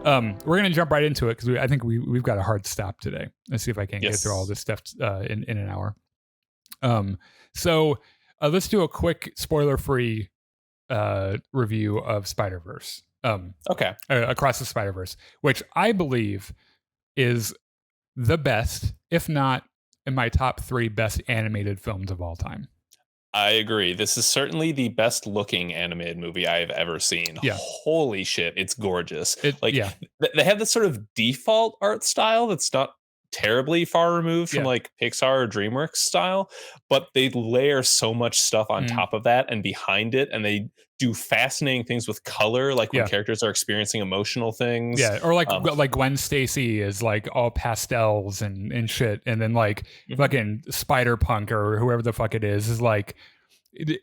We're gonna jump right into it because I think we've got a hard stop today. Let's see if I can get Yes. through all this stuff in an hour. So let's do a quick spoiler-free review of Spider-Verse. Okay. Across the Spider-Verse, which I believe is the best, if not in my top 3 best animated films of all time. I agree. This is certainly the best looking animated movie I have ever seen. Yeah. Holy shit, it's gorgeous. Yeah. They have this sort of default art style that's not terribly far removed from Yeah. like Pixar or DreamWorks style, but they layer so much stuff on top of that and behind it, and they do fascinating things with color, like when Yeah. characters are experiencing emotional things. Yeah, or like Gwen Stacy is like all pastels and shit, and then like fucking Spider Punk or whoever the fuck it is like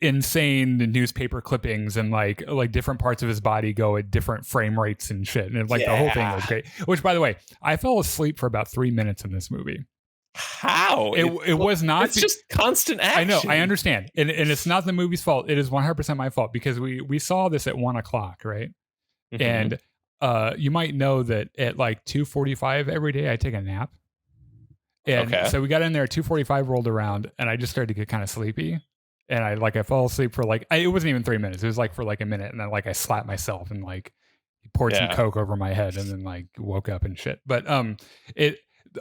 insane newspaper clippings, and like different parts of his body go at different frame rates and shit, and like the whole thing was great. Which, by the way, I fell asleep for about 3 minutes in this movie. How? It was not. It's just constant action. I know. I understand, and it's not the movie's fault. It is 100% my fault because we saw this at 1:00, right? And you might know that at like 2:45 every day I take a nap, and so we got in there at 2:45, rolled around, and I just started to get kind of sleepy, and I fell asleep for like it wasn't even 3 minutes. It was like for like a minute, and then like I slapped myself and like poured some Coke over my head, and then like woke up and shit. But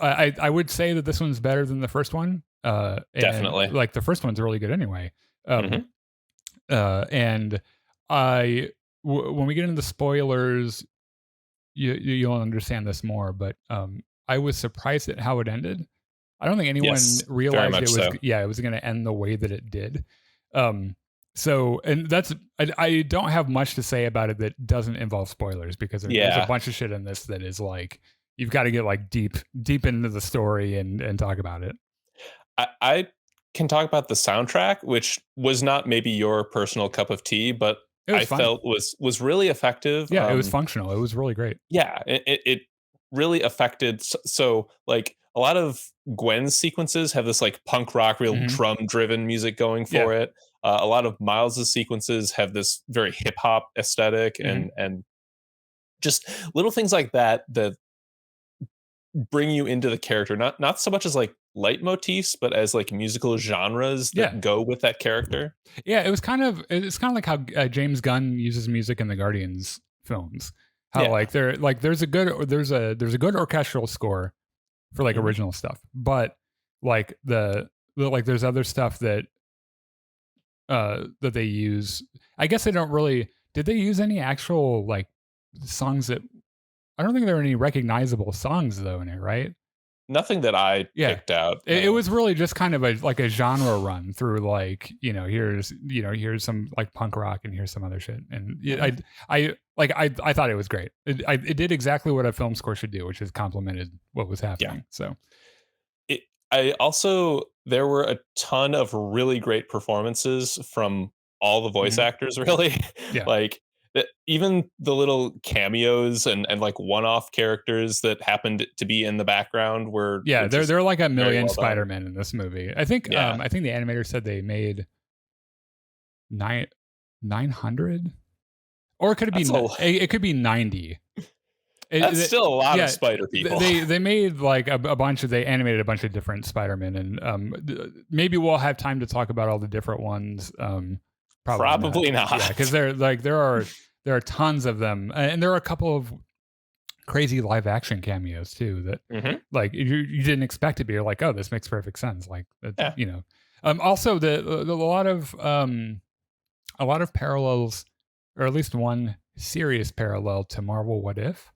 I would say that this one's better than the first one. Definitely. Like the first one's really good anyway. And when we get into the spoilers, you'll understand this more. But I was surprised at how it ended. I don't think anyone realized it was it was going to end the way that it did. So, and that's I don't have much to say about it that doesn't involve spoilers, because there's a bunch of shit in this that is like you've got to get like deep into the story and talk about it. I can talk about the soundtrack, which was not maybe your personal cup of tea, but I felt was really effective. Yeah, it was functional. It was really great. Yeah, it really affected. So like a lot of Gwen's sequences have this like punk rock, real drum driven music going for it. A lot of Miles's sequences have this very hip hop aesthetic and just little things like that bring you into the character, not so much as like leitmotifs, but as like musical genres that go with that character. Yeah, it's kind of like how James Gunn uses music in the Guardians films. How like there's a good orchestral score for like original stuff, but like there's other stuff that they use. I guess they don't really. Did they use any actual like songs that? I don't think there are any recognizable songs though in it, right? Nothing that I picked out. It was really just kind of a genre run through, like, here's some like punk rock and here's some other shit. And I thought it was great. It did exactly what a film score should do, which is complemented what was happening. So there were a ton of really great performances from all the voice actors, really. Like even the little cameos and like one-off characters that happened to be in the background were they're like a million Spider-Man in this movie. I think the animator said they made 900, or it could be 90. That's still a lot of Spider people. They made like they animated a bunch of different Spider-Man, and maybe we'll have time to talk about all the different ones. Probably not. Yeah, because there are tons of them, and there are a couple of crazy live action cameos too that like you didn't expect to be. You're like, oh, this makes perfect sense. Like also a lot of parallels, or at least one serious parallel to Marvel What If,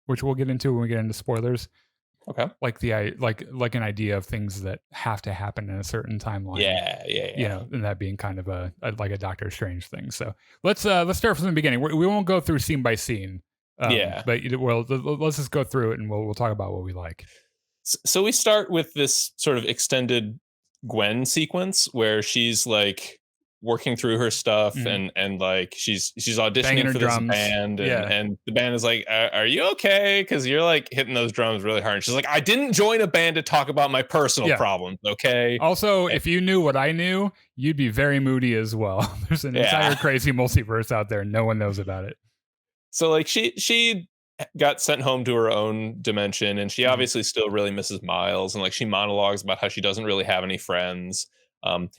which we'll get into when we get into spoilers. Okay. Like like an idea of things that have to happen in a certain timeline. Yeah. And that being kind of a Doctor Strange thing. So let's start from the beginning. We won't go through scene by scene. But let's just go through it and we'll talk about what we like. So we start with this sort of extended Gwen sequence where she's like working through her stuff and like she's auditioning for this band and the band is like, are you okay? Because you're like hitting those drums really hard. And she's like, I didn't join a band to talk about my personal problems, okay? Also, if you knew what I knew, you'd be very moody as well. There's an entire crazy multiverse out there. No one knows about it. So like she got sent home to her own dimension, and she obviously still really misses Miles, and like she monologues about how she doesn't really have any friends.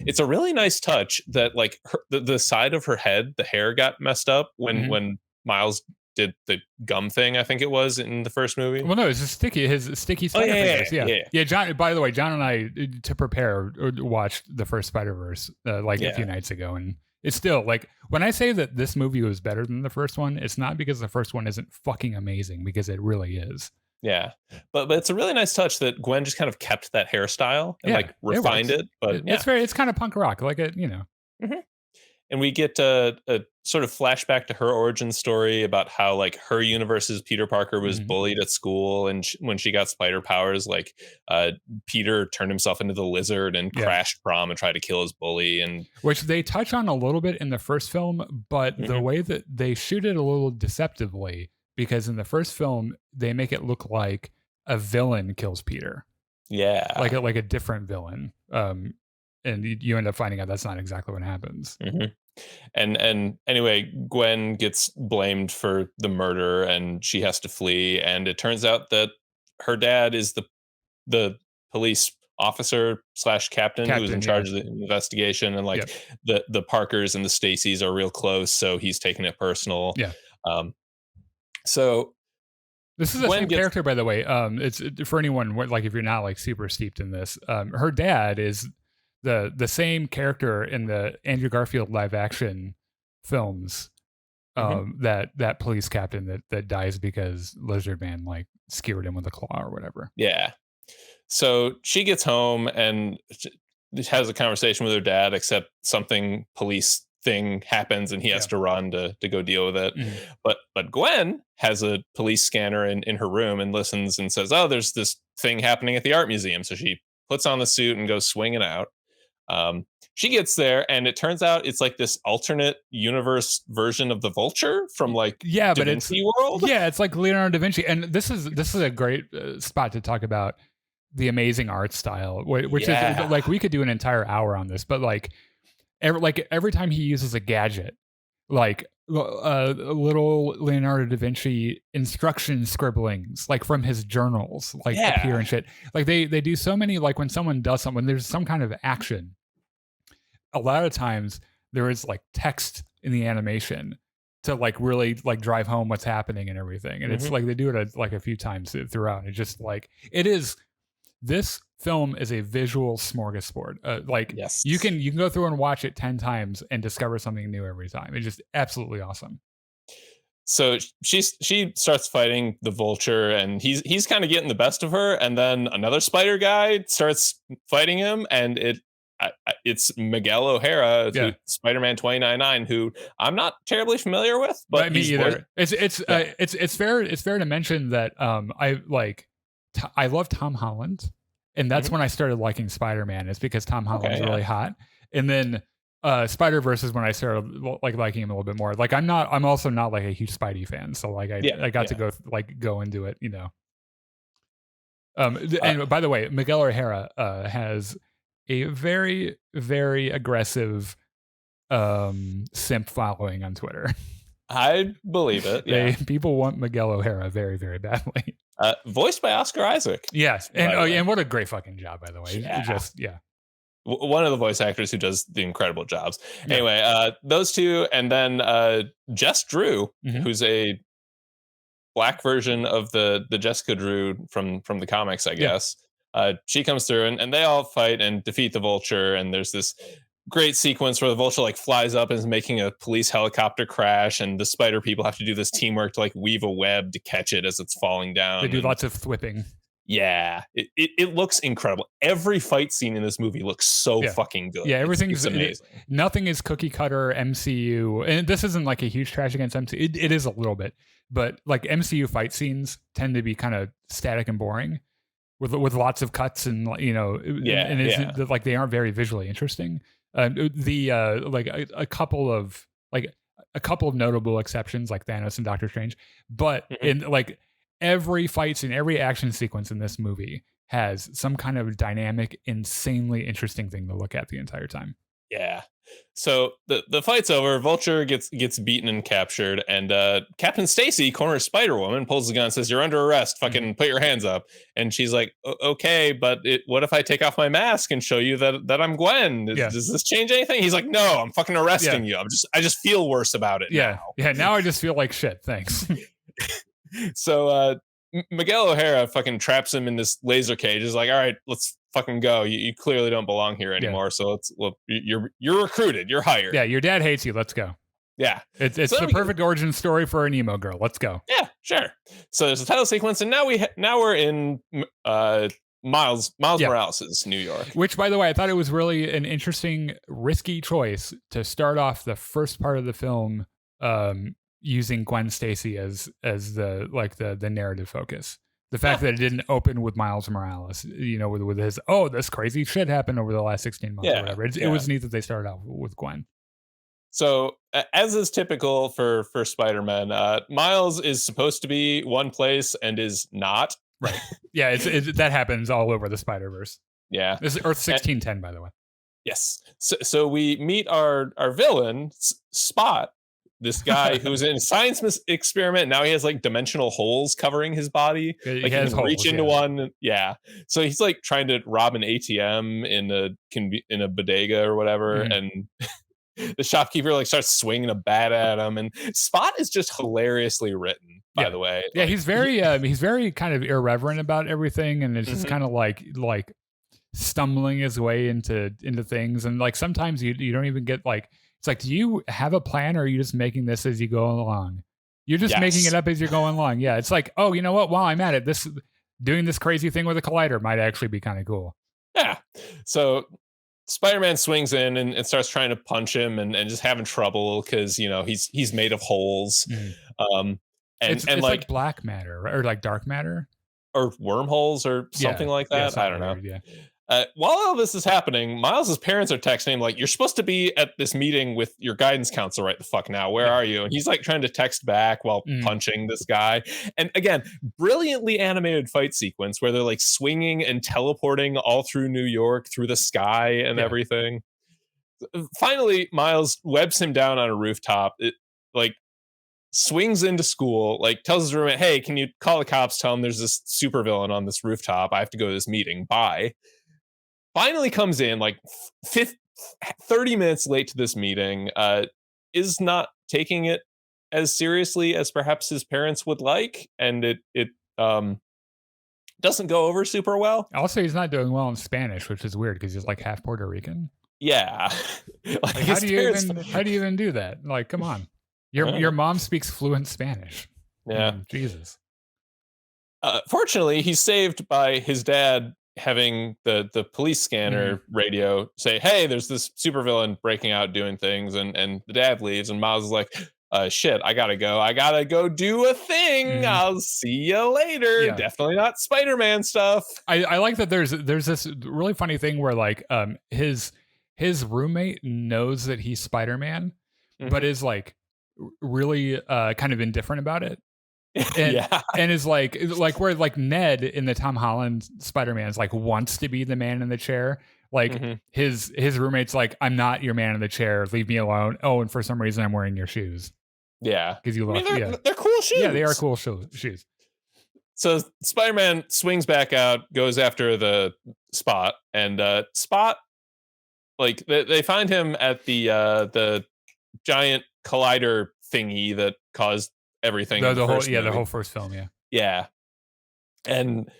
It's a really nice touch that like the side of her head, the hair got messed up when Miles did the gum thing. I think it was in the first movie. Well, no, it's his sticky spider fingers. Yeah. John. By the way, John and I, to prepare, watched the first Spider-Verse a few nights ago, and it's still like when I say that this movie was better than the first one, it's not because the first one isn't fucking amazing, because it really is. Yeah, but it's a really nice touch that Gwen just kind of kept that hairstyle and like refined it. But it's kind of punk rock, like it, Mm-hmm. And we get a sort of flashback to her origin story about how like her universe's Peter Parker was bullied at school, and when she got spider powers, like Peter turned himself into the Lizard and crashed prom and tried to kill his bully, and which they touch on a little bit in the first film, but the way that they shoot it a little deceptively, because in the first film they make it look like a villain kills Peter, like a different villain. And you end up finding out that's not exactly what happens. And anyway, Gwen gets blamed for the murder, and she has to flee. And it turns out that her dad is the police officer / captain who was in charge of the investigation. And like the Parkers and the Stacys are real close, so he's taking it personal. So this is the same character, by the way. It's for anyone like if you're not like super steeped in this. Her dad is the same character in the Andrew Garfield live action films, that police captain that dies because Lizard Man like skewered him with a claw or whatever. Yeah. So she gets home and has a conversation with her dad, except something police thing happens and he has to run to go deal with it. But Gwen has a police scanner in her room and listens and says, "Oh, there's this thing happening at the art museum." So she puts on the suit and goes swinging out. She gets there, and it turns out it's like this alternate universe version of the Vulture from like Da Vinci World. Yeah, it's like Leonardo da Vinci, and this is a great spot to talk about the amazing art style, which is like we could do an entire hour on this, but like every time he uses a gadget, like little Leonardo da Vinci instruction scribblings like from his journals like appear and shit. Like they do so many, like when someone does something, when there's some kind of action, a lot of times there is like text in the animation to like really like drive home what's happening and everything. And it's like they do it like a few times throughout. It's just like this film is a visual smorgasbord. You can go through and watch it 10 times and discover something new every time. It's just absolutely awesome. So she starts fighting the Vulture, and he's kind of getting the best of her, and then another spider guy starts fighting him, and it's Miguel O'Hara, Spider-Man 2099, who I'm not terribly familiar with, but me either. It's fair to mention that I love Tom Holland, and that's when I started liking Spider-Man. It's because Tom Holland's really hot, and then Spider-Verse is when I started like liking him a little bit more. Like I'm also not like a huge Spidey fan, so like I got to go into it, you know. And by the way, Miguel O'Hara has a very, very aggressive simp following on Twitter. I believe it. Yeah. People want Miguel O'Hara very, very badly. Voiced by Oscar Isaac. Yes, and what a great fucking job, by the way. One of the voice actors who does the incredible jobs. Anyway, those two, and then Jess Drew, who's a black version of the Jessica Drew from the comics, I guess. She comes through, and they all fight and defeat the Vulture, and there's this great sequence where the Vulture like flies up and is making a police helicopter crash, and the spider people have to do this teamwork to like weave a web to catch it as it's falling down. They do lots of thwipping. Yeah, it looks incredible. Every fight scene in this movie looks so fucking good. Yeah, everything's amazing. Nothing is cookie cutter MCU, and this isn't like a huge trash against MCU. It is a little bit, but like MCU fight scenes tend to be kind of static and boring, with lots of cuts and like they aren't very visually interesting. Like a couple of notable exceptions like Thanos and Doctor Strange, but in like every fight scene, every action sequence in this movie has some kind of dynamic, insanely interesting thing to look at the entire time. Yeah. So the fight's over. Vulture gets beaten and captured, and Captain Stacy corners Spider-Woman, pulls the gun, and says, "You're under arrest. Fucking put your hands up." And she's like, "Okay, but what if I take off my mask and show you that I'm Gwen? Does this change anything?" He's like, "No, I'm fucking arresting you. I just feel worse about it now." Yeah. Now I just feel like shit. Thanks. So Miguel O'Hara fucking traps him in this laser cage. Is like, "All right, let's fucking go. You clearly don't belong here anymore. Yeah. So you're recruited. You're hired. Yeah, your dad hates you. Let's go." Yeah, it's so the perfect origin story for an emo girl. Let's go. Yeah, sure. So there's a title sequence, and now we're in Miles Morales' New York. Which, by the way, I thought it was really an interesting, risky choice to start off the first part of the film using Gwen Stacy as the narrative focus. The fact that it didn't open with Miles Morales, with his, this crazy shit happened over the last 16 months or whatever. It was neat that they started out with Gwen. So, as is typical for Spider-Man, Miles is supposed to be one place and is not. Right. Yeah, that happens all over the Spider-Verse. Yeah. This is Earth 1610, by the way. Yes. So we meet our villain, Spot. This guy who's in a science experiment. Now he has like dimensional holes covering his body. He can holes, reach into one. Yeah. So he's like trying to rob an ATM in a bodega or whatever. And the shopkeeper like starts swinging a bat at him. And Spot is just hilariously written, by the way. Yeah. He's very kind of irreverent about everything. And it's just kind of like stumbling his way into things. And like, sometimes you don't even get like, it's like, do you have a plan, or are you just making this as you go along? You're just making it up as you're going along. Yeah, it's like, oh, you know what? While I'm at it, doing this crazy thing with a collider might actually be kind of cool. Yeah. So Spider-Man swings in and starts trying to punch him and just having trouble because he's made of holes. And it's like black matter or like dark matter or wormholes or something like that. I don't know. Weird, yeah. While all this is happening, Miles' parents are texting him like, "You're supposed to be at this meeting with your guidance counselor right the fuck now. Where are you?" And he's like trying to text back while punching this guy. And again, brilliantly animated fight sequence where they're like swinging and teleporting all through New York, through the sky and everything. Finally, Miles webs him down on a rooftop. It like swings into school, like tells his roommate, "Hey, can you call the cops? Tell them there's this supervillain on this rooftop. I have to go to this meeting. Bye." Finally comes in like 30 minutes late to this meeting, is not taking it as seriously as perhaps his parents would like, and it doesn't go over super well. Also, he's not doing well in Spanish, which is weird because he's like half Puerto Rican. Yeah. Like how do you even do that? Like, come on. Your mom speaks fluent Spanish. Yeah. Jesus. Fortunately, he's saved by his dad having the police scanner radio say, "Hey, there's this supervillain breaking out doing things," and the dad leaves and Miles is like, shit, I gotta go do a thing. I'll see you later. Yeah. Definitely not Spider-Man stuff. I like that there's this really funny thing where like his roommate knows that he's Spider-Man, but is like really kind of indifferent about it. And, and is like where like Ned in the Tom Holland Spider-Man is like wants to be the man in the chair. Like his roommate's like, "I'm not your man in the chair. Leave me alone." Oh, and for some reason I'm wearing your shoes. Yeah, because they're cool shoes. Yeah, they are cool shoes. So Spider-Man swings back out, goes after the Spot, and Spot, like they find him at the giant collider thingy that caused everything. The whole first film. Yeah. And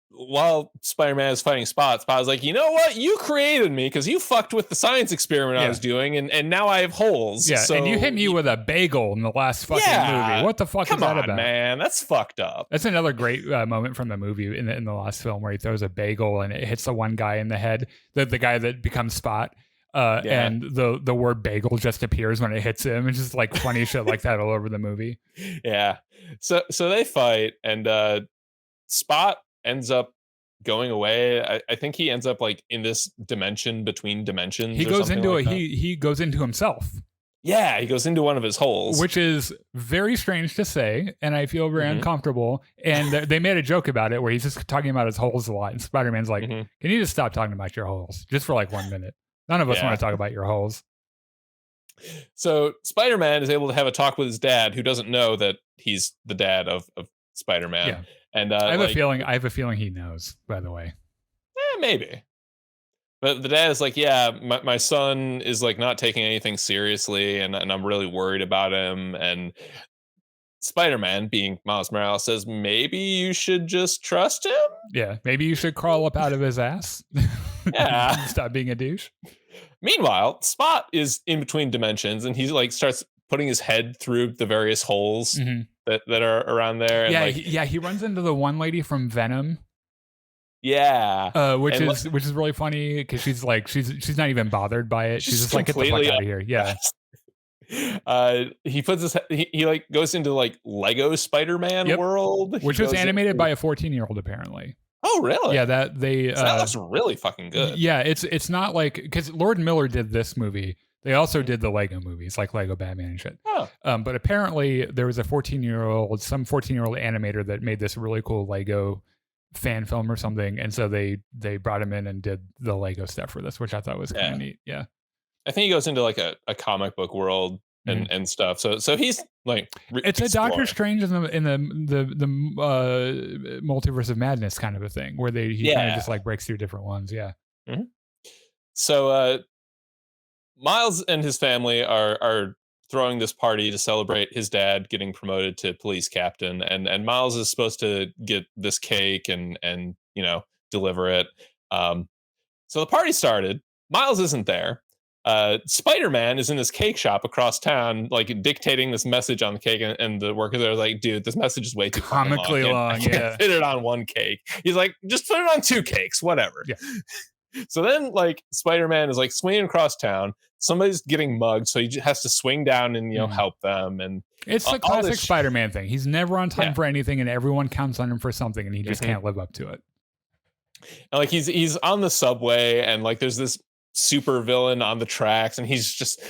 while Spider-Man is fighting Spot is like, "You know what? You created me because you fucked with the science experiment I was doing, and now I have holes." Yeah, so and you hit me with a bagel in the last fucking movie. What the fuck is that about? Man, that's fucked up. That's another great moment from the movie in the last film where he throws a bagel and it hits the one guy in the head, the guy that becomes Spot. And the word bagel just appears when it hits him. It's just like funny shit like that all over the movie. Yeah. So they fight, and Spot ends up going away. I think he ends up like in this dimension between dimensions. He goes into he goes into himself. Yeah, he goes into one of his holes, which is very strange to say, and I feel very uncomfortable. And they made a joke about it where he's just talking about his holes a lot, and Spider-Man's like, "Can you just stop talking about your holes just for like 1 minute?" None of us want to talk about your holes. So Spider-Man is able to have a talk with his dad, who doesn't know that he's the dad of Spider-Man. Yeah. And I have a feeling he knows, by the way. Maybe. But the dad is like, yeah, my son is like not taking anything seriously, and I'm really worried about him. And Spider-Man, being Miles Morales, says maybe you should just trust him. Yeah, maybe you should crawl up out of his ass. Yeah. Stop being a douche. Meanwhile, Spot is in between dimensions, and he's like starts putting his head through the various holes that are around there. And he runs into the one lady from Venom. Yeah, which is really funny because she's like she's not even bothered by it. She's just like, get the fuck out of here. Yeah. He puts he like goes into like Lego Spider-Man world, which was animated by a 14-year-old apparently. Oh really? Yeah, that looks really fucking good. Yeah, it's not like, because Lord Miller did this movie. They also did the Lego movies, like Lego Batman and shit. Oh. But apparently there was some 14-year-old animator that made this really cool Lego fan film or something, and so they brought him in and did the Lego stuff for this, which I thought was kind of neat. Yeah, I think he goes into like a comic book world and stuff. So he's like, it's a Doctor Strange in the multiverse of madness kind of a thing, where he kind of just like breaks through different ones. Yeah. Mm-hmm. So Miles and his family are throwing this party to celebrate his dad getting promoted to police captain, and Miles is supposed to get this cake and deliver it. So the party started. Miles isn't there. Spider-Man is in this cake shop across town, like dictating this message on the cake, and the workers are like, dude, this message is way too comically long. I can't fit it on one cake. He's like, just put it on 2 cakes, whatever. Yeah. So then, like, Spider-Man is like swinging across town. Somebody's getting mugged, so he has to swing down and help them. And it's the classic Spider-Man thing. He's never on time for anything, and everyone counts on him for something, and he just can't live up to it. And like he's on the subway, and like there's this super villain on the tracks, and he's just.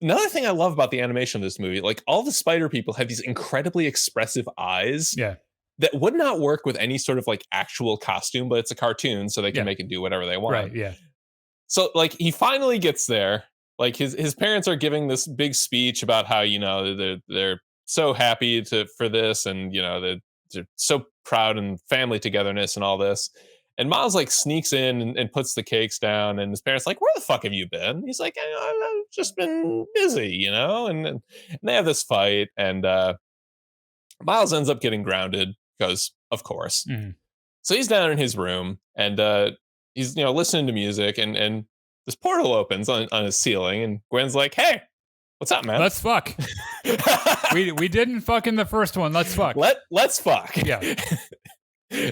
Another thing I love about the animation of this movie, like all the spider people have these incredibly expressive eyes. Yeah. That would not work with any sort of like actual costume, but it's a cartoon, so they can make it do whatever they want. Right, yeah. So like he finally gets there. Like his parents are giving this big speech about how, they're so happy for this, and they're so proud and family togetherness and all this. And Miles like sneaks in and puts the cakes down, and his parents like, where the fuck have you been? He's like, I've just been busy, and they have this fight, and Miles ends up getting grounded. Because of course. So he's down in his room, and he's listening to music, and this portal opens on his ceiling, and Gwen's like, hey, what's up, man? Let's fuck. we didn't fuck in the first one. Let's fuck. Let's fuck. Yeah.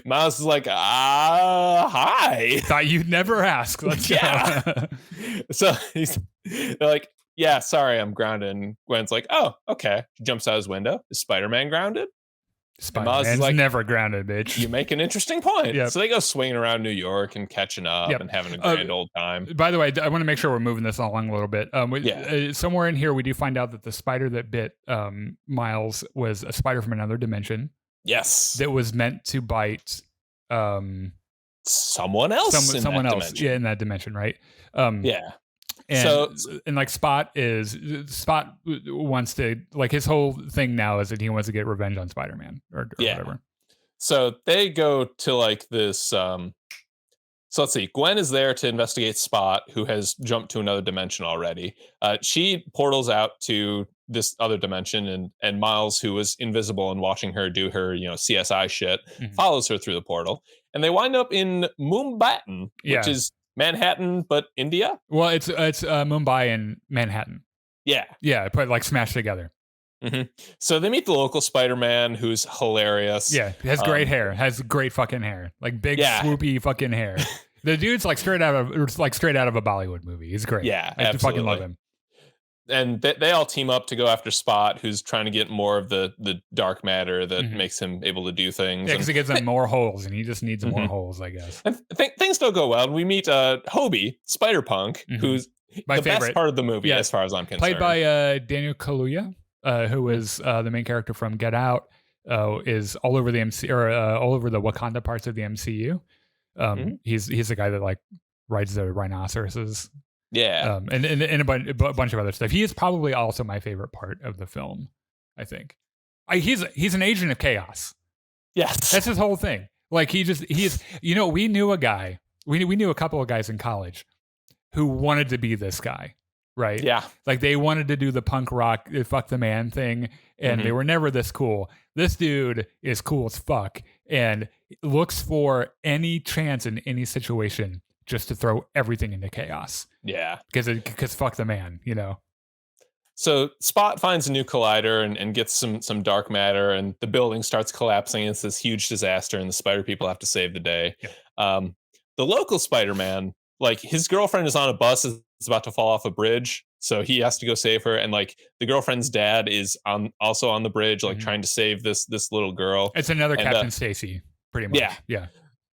Miles is like, hi. Thought you'd never ask. Let's go. So they're like, yeah, sorry, I'm grounded. And Gwen's like, oh, okay. She jumps out his window. Is Spider-Man grounded? Spider-Man's like, never grounded, bitch. You make an interesting point. Yep. So they go swinging around New York and catching up and having a grand old time. By the way, I want to make sure we're moving this along a little bit. Somewhere in here, we do find out that the spider that bit Miles was a spider from another dimension. Yes. That was meant to bite someone else. Someone else. Dimension. Yeah, in that dimension, right? Yeah. And like Spot wants to, like, his whole thing now is that he wants to get revenge on Spider-Man or whatever. So they go to like this. So let's see. Gwen is there to investigate Spot, who has jumped to another dimension already. She portals out to this other dimension, and Miles, who was invisible and watching her do her CSI shit, follows her through the portal, and they wind up in Mumbai, which is Manhattan, but India? Well, it's Mumbai and Manhattan. Yeah. Yeah, put like smashed together. So they meet the local Spider-Man, who's hilarious. Yeah, has great hair. Has great fucking hair. Like big swoopy fucking hair. The dude's like straight out of a Bollywood movie. He's great. Yeah, I fucking love him. And they all team up to go after Spot, who's trying to get more of the dark matter that makes him able to do things. Yeah, because it gives him more holes, and he just needs more holes, I guess. And things don't go well. And we meet Hobie, Spider-Punk, who's the best part of the movie, as far as I'm concerned. Played by Daniel Kaluuya, who is the main character from Get Out, is all over the all over the Wakanda parts of the MCU. He's the guy that like rides the rhinoceroses. Yeah. And a bunch of other stuff. He is probably also my favorite part of the film, I think. He's an agent of chaos. Yes. That's his whole thing. Like he is, we knew a guy, we knew a couple of guys in college who wanted to be this guy, right? Yeah. Like they wanted to do the punk rock, fuck the man thing, and they were never this cool. This dude is cool as fuck and looks for any chance in any situation just to throw everything into chaos. Yeah. Because fuck the man, So Spot finds a new collider and gets some dark matter, and the building starts collapsing. It's this huge disaster, and the Spider people have to save the day. Yeah. The local Spider-Man, like his girlfriend is on a bus, is about to fall off a bridge, so he has to go save her. And like the girlfriend's dad is also on the bridge, like trying to save this little girl. It's another Captain Stacy, pretty much. Yeah.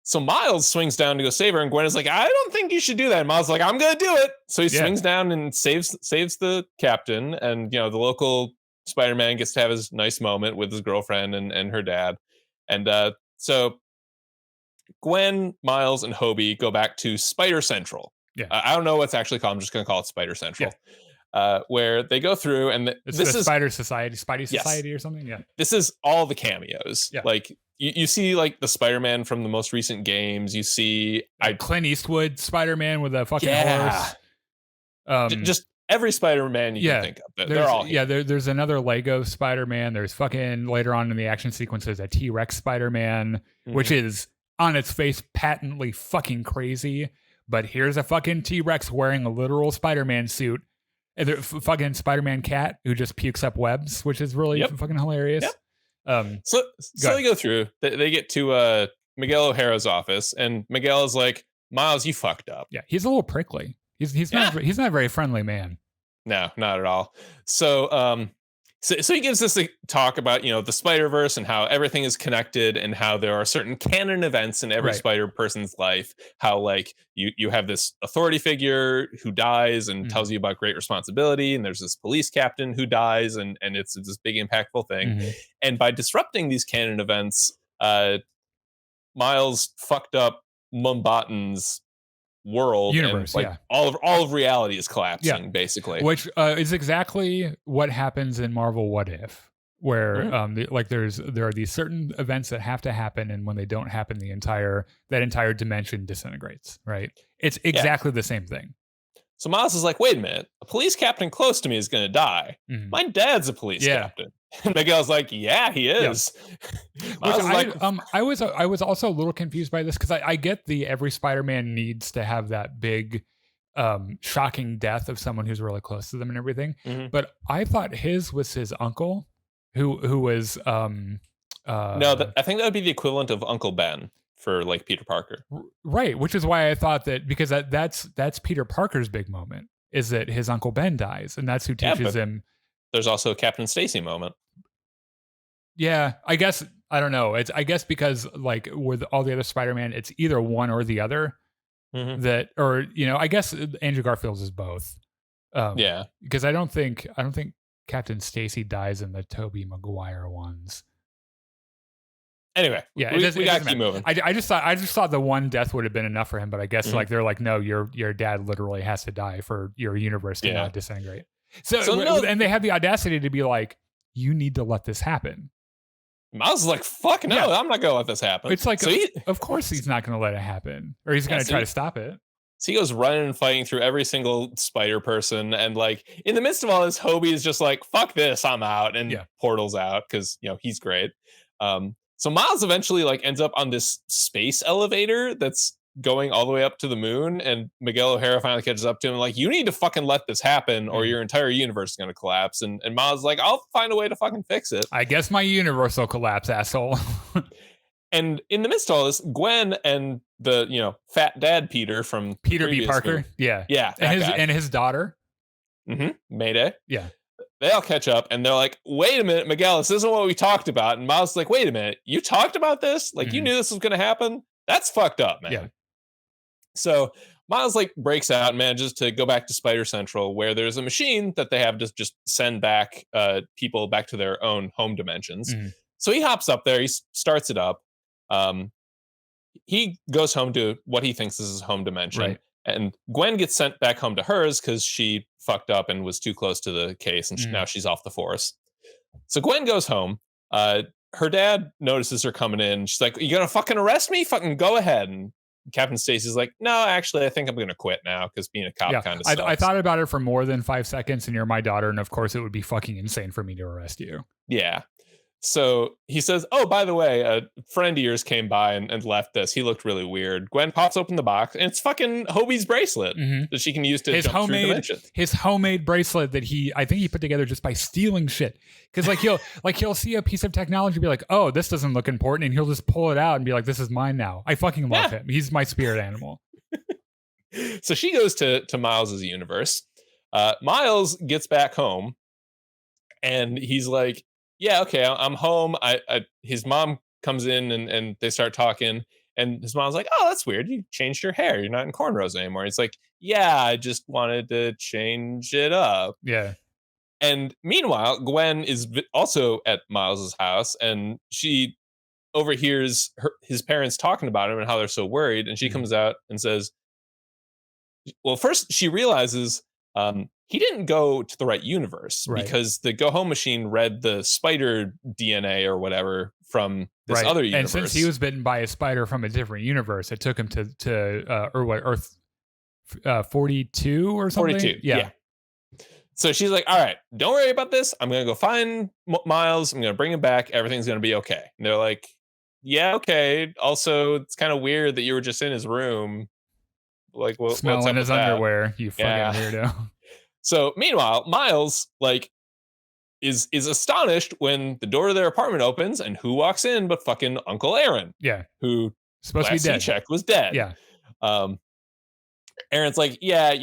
So Miles swings down to go save her, and Gwen is like, I don't think you should do that. And Miles is like, I'm going to do it. So he swings down and saves the captain. And, the local Spider-Man gets to have his nice moment with his girlfriend and her dad. And so Gwen, Miles, and Hobie go back to Spider Central. Yeah. I don't know what's actually called. I'm just going to call it Spider Central. Yeah. Where they go through, and this is Spider Society, Spidey Society or something. Yeah. This is all the cameos. Yeah. Like you see like the Spider-Man from the most recent games. You see Clint Eastwood Spider-Man with a fucking horse. Just every Spider-Man you can think of. They're all here. There's another Lego Spider-Man. There's fucking later on in the action sequences a T-Rex Spider-Man, which is on its face patently fucking crazy. But here's a fucking T-Rex wearing a literal Spider-Man suit. And fucking Spider-Man cat who just pukes up webs, which is really fucking hilarious. Yep. So they go through. They get to Miguel O'Hara's office, and Miguel is like, Miles, you fucked up. Yeah, he's a little prickly. He's not a very friendly man. No, not at all. So so he gives us a talk about the Spider-Verse and how everything is connected, and how there are certain canon events in every Spider person's life. How like you have this authority figure who dies and tells you about great responsibility, and there's this police captain who dies, and it's this big impactful thing. And by disrupting these canon events, Miles fucked up Mumbattan's world, universe, and all of reality is collapsing, basically. Which is exactly what happens in Marvel What If, where there are these certain events that have to happen, and when they don't happen, that entire dimension disintegrates. Right? It's exactly the same thing. So Miles is like, wait a minute, a police captain close to me is going to die. My dad's a police captain. And Miguel's like, yeah, he is. I was also a little confused by this, because I get every Spider-Man needs to have that big, shocking death of someone who's really close to them and everything. But I thought his was his uncle, who was no, I think that would be the equivalent of Uncle Ben for like Peter Parker, right? Which is why I thought that, because that's Peter Parker's big moment, is that his Uncle Ben dies, and that's who teaches him. There's also a Captain Stacy moment. Yeah, I guess, I don't know. I guess because like with all the other Spider-Man, it's either one or the other. That, or I guess Andrew Garfield's is both. Because I don't think Captain Stacy dies in the Tobey Maguire ones. Anyway, we gotta keep moving. I just thought the one death would have been enough for him, but I guess like they're like, no, your dad literally has to die for your universe to not disintegrate. And they had the audacity to be like, you need to let this happen. Miles is like, fuck no, I'm not gonna let this happen. It's like, of course he's not gonna let it happen, or he's gonna try to stop it. So he goes running and fighting through every single Spider person, and like in the midst of all this, Hobie is just like, fuck this, I'm out, and portals out because he's great. So Miles eventually like ends up on this space elevator that's going all the way up to the moon, and Miguel O'Hara finally catches up to him like, you need to fucking let this happen or your entire universe is going to collapse. And Miles is like, I'll find a way to fucking fix it. I guess my universe will collapse, asshole. And in the midst of all this, Gwen and the fat dad Peter from Peter B. Parker, yeah, and his daughter, Mayday, they all catch up, and they're like, wait a minute, Miguel, this isn't what we talked about. And Miles is like, wait a minute, you talked about this? Like, you knew this was going to happen? That's fucked up, man. Yeah. So Miles like breaks out and manages to go back to Spider Central, where there's a machine that they have to just send back people back to their own home dimensions. So he hops up there, he starts it up. He goes home to what he thinks is his home dimension. And Gwen gets sent back home to hers because she fucked up and was too close to the case, and now she's off the force. So Gwen goes home. Her dad notices her coming in. She's like, "You gonna fucking arrest me? Fucking go ahead." And Captain Stacy's like, "No, actually, I think I'm gonna quit now because being a cop kind of sucks." I thought about it for more than 5 seconds, and you're my daughter, and of course, it would be fucking insane for me to arrest you. Yeah. So he says, "Oh, by the way, a friend of yours came by and left this. He looked really weird." Gwen pops open the box, and it's fucking Hobie's bracelet that she can use to jump through dimensions. His homemade bracelet that I think he put together just by stealing shit. Because he'll see a piece of technology and be like, "Oh, this doesn't look important," and he'll just pull it out and be like, "This is mine now." I fucking love him. He's my spirit animal. So she goes to Miles's universe. Miles gets back home, and he's like, "Yeah, okay, I'm home." His mom comes in and they start talking, and his mom's like, "Oh, that's weird. You changed your hair. You're not in cornrows anymore." He's like, "Yeah, I just wanted to change it up." Yeah. And meanwhile, Gwen is also at Miles's house, and she overhears his parents talking about him and how they're so worried. And she comes out and says, well, first she realizes he didn't go to the right universe because the Go Home machine read the spider DNA or whatever from this other universe. And since he was bitten by a spider from a different universe, it took him to Earth 42 or something. 42, yeah. So she's like, "All right, don't worry about this. I'm going to go find Miles. I'm going to bring him back. Everything's going to be okay." And they're like, "Yeah, okay. Also, it's kind of weird that you were just in his room. Like, smelling his underwear, you fucking weirdo." So meanwhile, Miles is astonished when the door to their apartment opens, and who walks in but fucking Uncle Aaron? Yeah, who supposed to be dead. Checked was dead. Yeah. Aaron's like, "Yeah,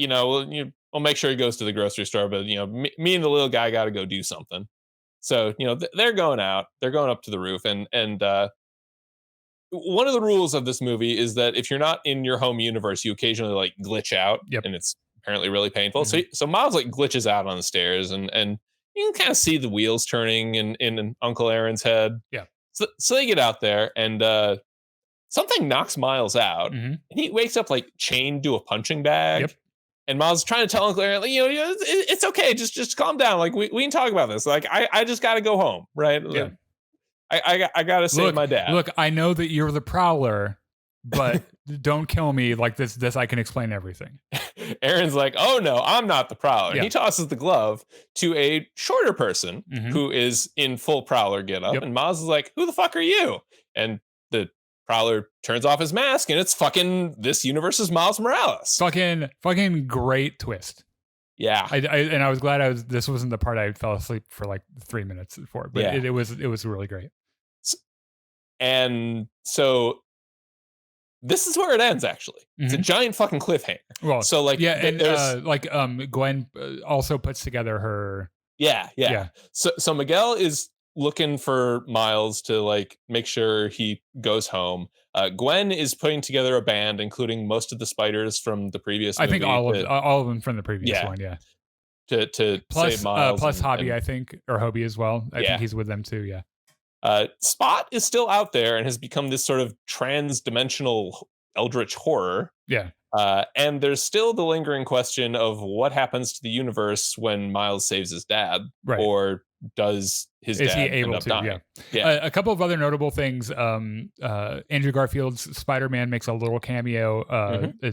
we'll make sure he goes to the grocery store, but me and the little guy got to go do something." So they're going out. They're going up to the roof, and one of the rules of this movie is that if you're not in your home universe, you occasionally like glitch out, and it's apparently really painful. So Miles like glitches out on the stairs, and you can kind of see the wheels turning in Uncle Aaron's head. Yeah. So they get out there, and something knocks Miles out, and he wakes up like chained to a punching bag. Yep. And Miles is trying to tell Uncle Aaron, like, it's okay, just calm down. Like we can talk about this. Like I just got to go home, right? Yeah. I gotta save my dad. Look, I know that you're the Prowler, but don't kill me like this. This I can explain everything. Aaron's like, "Oh no, I'm not the Prowler." Yeah. He tosses the glove to a shorter person who is in full Prowler getup, and Miles is like, "Who the fuck are you?" And the Prowler turns off his mask, and it's fucking this universe's Miles Morales. Fucking great twist. Yeah, I was glad this wasn't the part I fell asleep for like 3 minutes for, but it was really great. And so this is where it ends. Actually, it's a giant fucking cliffhanger. Well, so like Gwen also puts together her. Yeah. So Miguel is looking for Miles to like make sure he goes home. Gwen is putting together a band, including most of the spiders from the previous movie. I think all of them from the previous one. Yeah. To plus, save Miles. Plus Hobie, I think, or Hobie as well. I think he's with them too. Yeah. Spot is still out there and has become this sort of trans-dimensional eldritch horror. Yeah. And there's still the lingering question of what happens to the universe when Miles saves his dad, or does his dad end up dying? Yeah. A couple of other notable things. Andrew Garfield's Spider-Man makes a little cameo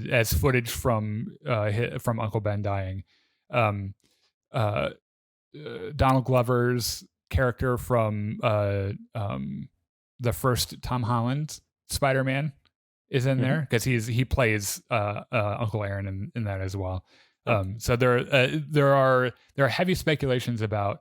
as footage from Uncle Ben dying. Donald Glover's character from the first Tom Holland Spider-Man is in there because he plays Uncle Aaron in that as well. So there are heavy speculations about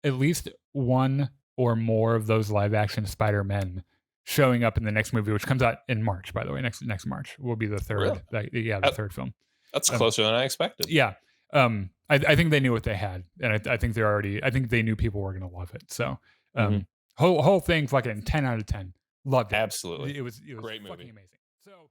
at least one or more of those live action Spider-Men showing up in the next movie, which comes out in March, by the way. Next March will be the third. Really? The third film. That's closer than I expected. Yeah. I think they knew what they had, and I think they knew people were going to love it. So whole thing fucking 10 out of 10. Loved it. Absolutely. It was great fucking movie. amazing. So